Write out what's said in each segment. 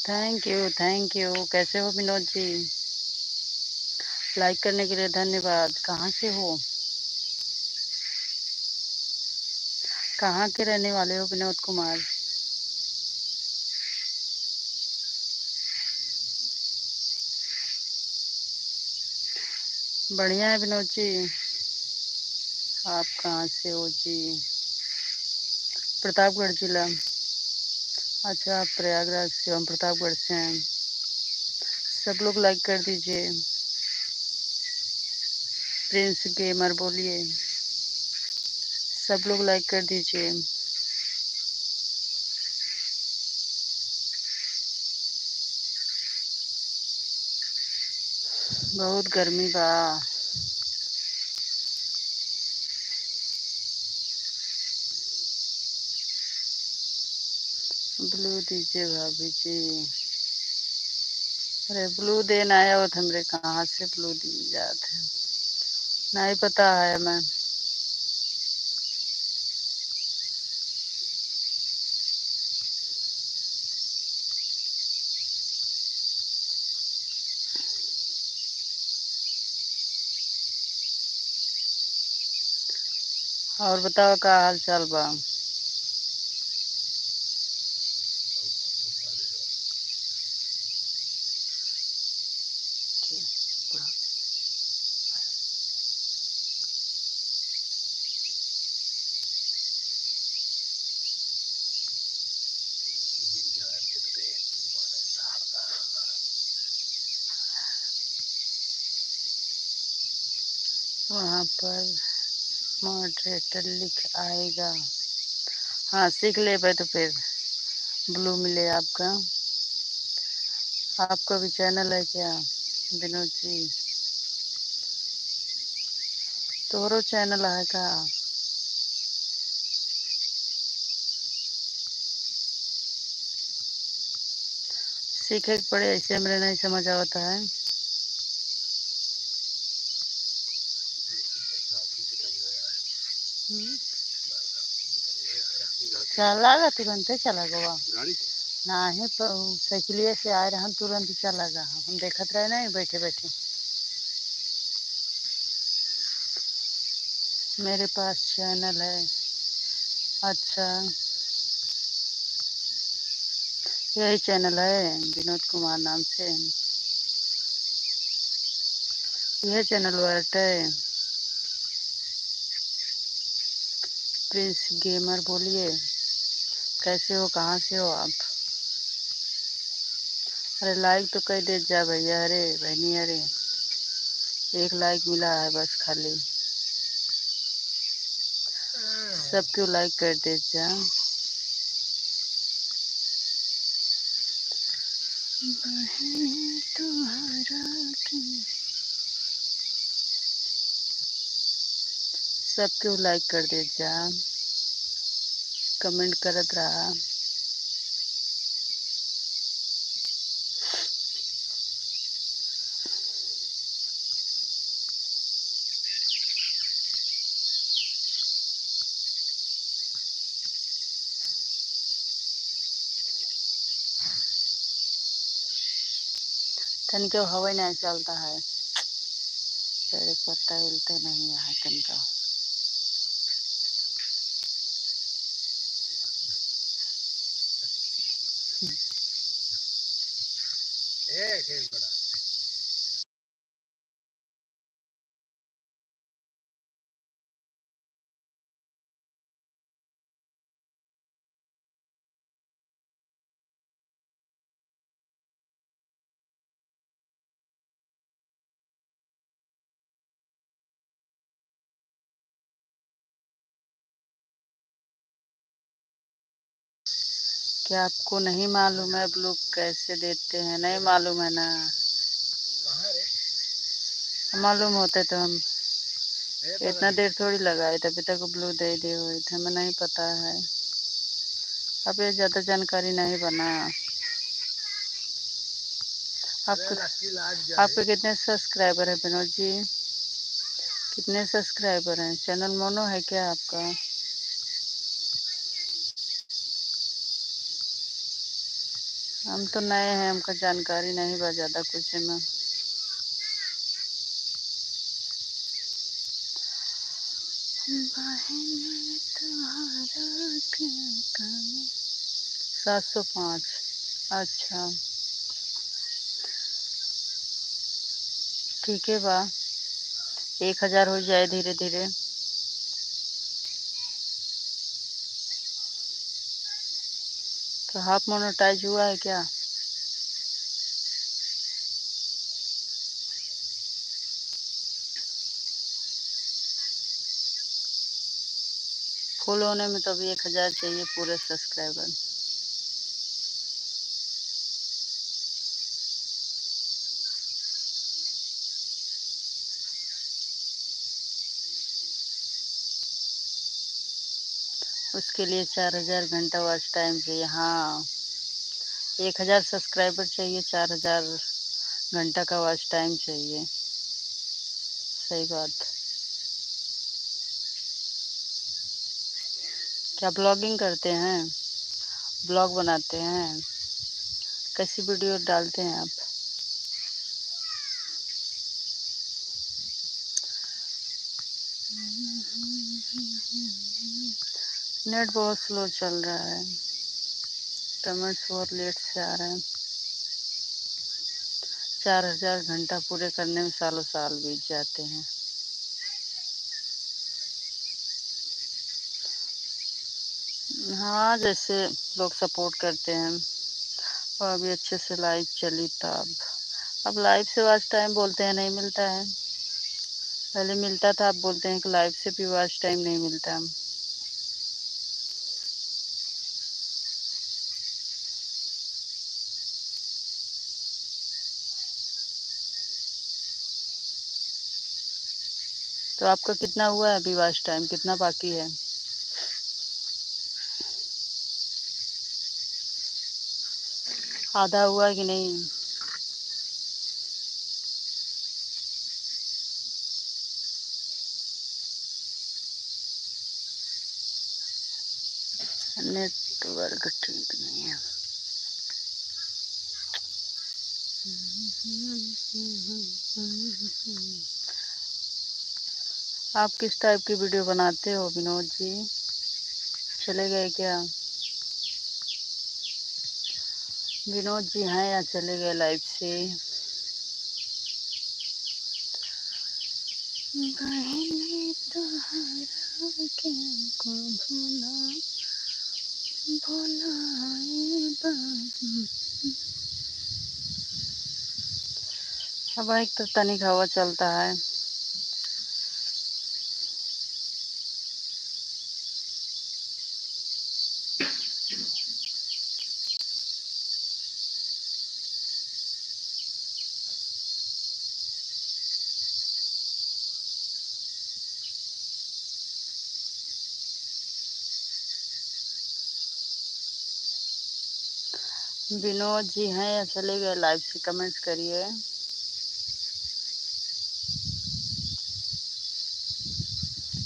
Thank you. कैसे हो Vinod ji? Like करने के लिए धन्यवाद। कहाँ से हो? कहाँ के रहने वाले हो विनोद कुमार? बढ़िया है विनोद जी। आप कहाँ से हो जी? प्रतापगढ़ जिला। अच्छा, आप प्रयागराज से हो, हम प्रतापगढ़ से हैं। सब लोग लाइक कर दीजिए। प्रिंस गेमर बोलिए। सब लोग लाइक कर दीजिए। बहुत गर्मी बा। ब्लू दीजिए भाभी जी। अरे ब्लू देन आया हो तो हमरे कहाँ से ब्लू दी जात है? नहीं पता है मैं। और बताओ का हाल चाल बा? वहाँ पर मॉडरेटर लिख आएगा। हाँ, सीख ले भाई तो फिर ब्लू मिले आपका। आपका भी चैनल है क्या विनोद जी? तोरो चैनल है का? सीखे के पड़े, ऐसे मेरे नहीं समझ आता है। चला गा तुरंत चला गवा। नहीं तो साइकिलिए से आए रहे तुरंत ही चला गा। हम देखत रहे नहीं बैठे बैठे। मेरे पास चैनल है। अच्छा, यही चैनल है विनोद कुमार नाम से। यह चैनल है। प्रिंस गेमर बोलिए। कैसे हो, कहाँ से हो आप? अरे लाइक तो कर दे जा भैया। अरे बहनी, अरे एक लाइक मिला है बस खाली। सब क्यों लाइक कर दे जा। तुम्हारा सब क्यों लाइक कर दे जा। कमेंट करत रहा। तन के हवा नहीं चलता है। पेड़ पत्ता हिलते नहीं है तन का। क्या आपको नहीं मालूम है ब्लू कैसे देते हैं? नहीं मालूम है ना? मालूम होते तो हम इतना देर थोड़ी लगाए, तभी तक ब्लू दे दिए हुए थे। हमें नहीं पता है। अब ये ज़्यादा जानकारी नहीं बना। आपके कितने सब्सक्राइबर है विनोद जी? कितने सब्सक्राइबर हैं? चैनल मोनो है क्या आपका? हम तो नए हैं, हमको जानकारी नहीं बा ज़्यादा कुछ में। बहने तुम्हारा क्या काम? 705। अच्छा ठीक है बा, 1000 हो जाए धीरे धीरे। तो हाफ मोनेटाइज हुआ है क्या? फुल होने में तो अभी 1000 चाहिए पूरे सब्सक्राइबर। उसके लिए 4000 घंटा वॉच टाइम चाहिए। हाँ, 1000 सब्सक्राइबर चाहिए, 4000 घंटा का वॉच टाइम चाहिए। सही बात। क्या ब्लॉगिंग करते हैं? ब्लॉग बनाते हैं? कैसी वीडियो डालते हैं आप? नेट बहुत स्लो चल रहा है, कमेंट्स बहुत लेट से आ रहे हैं। 4000 घंटा पूरे करने में सालों साल बीत जाते हैं। हाँ, जैसे लोग सपोर्ट करते हैं। और अभी अच्छे से लाइव चली तब। अब लाइव से वॉच टाइम बोलते हैं नहीं मिलता है। पहले मिलता था, अब बोलते हैं कि लाइव से भी वॉच टाइम नहीं मिलता। तो आपका कितना हुआ है अभी वॉच टाइम, कितना बाकी है? आधा हुआ कि नहीं? नेटवर्क ठीक नहीं है। आप किस टाइप की वीडियो बनाते हो विनोद जी? चले गए क्या? विनोद जी हैं या चले गए लाइव से? बहने तुम्हारा क्या को भुला भुलाए हवा, एक तो तनिक हवा चलता है। विनोद जी हैं या चले गए लाइव से, कमेंट्स करिए।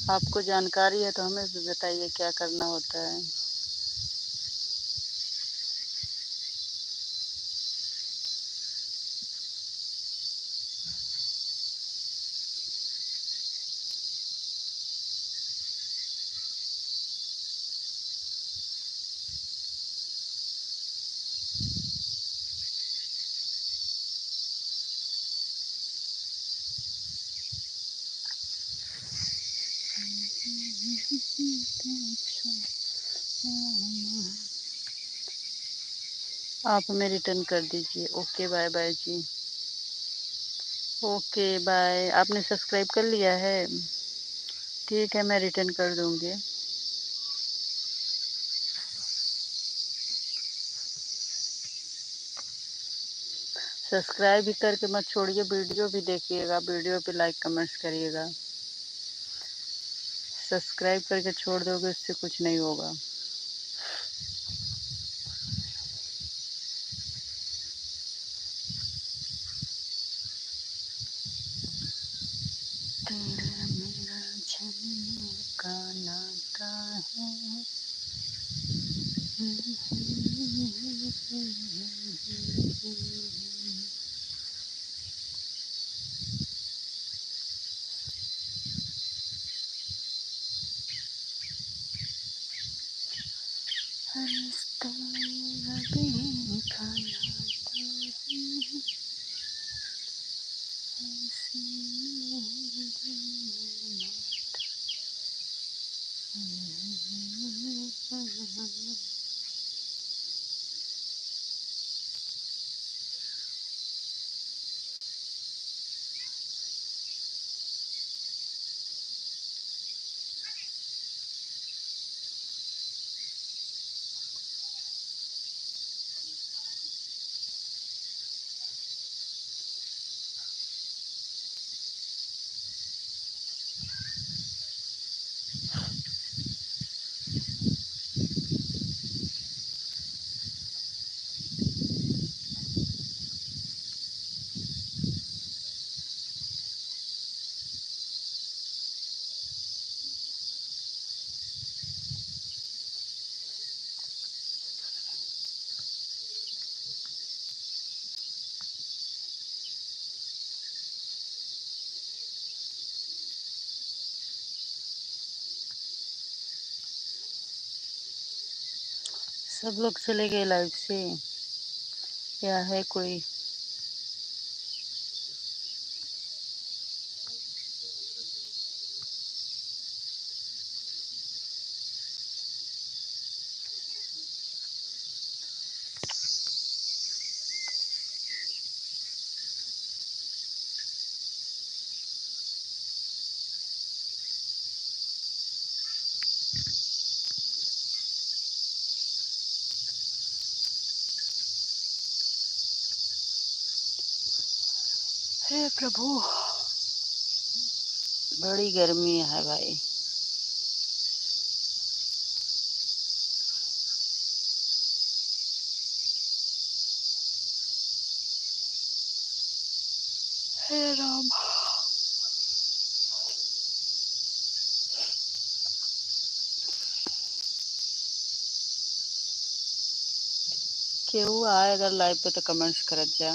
आपको जानकारी है तो हमें भी बताइए क्या करना होता है। आप हमें रिटर्न कर दीजिए। ओके बाय बाय जी। Okay bye. आपने सब्सक्राइब कर लिया है? ठीक है, मैं रिटर्न कर दूंगी। सब्सक्राइब भी करके मत छोड़िए, वीडियो भी देखिएगा, वीडियो पे लाइक कमेंट्स करिएगा। सब्सक्राइब करके छोड़ दोगे उससे कुछ नहीं होगा। तेरा मेरा जन्म का नाता है। सब लोग चले गए लाइव से, या है कोई? हे प्रभु, बड़ी गर्मी है भाई। हे राम, केहू आए अगर लाइव पे तो कमेंट्स करत जा।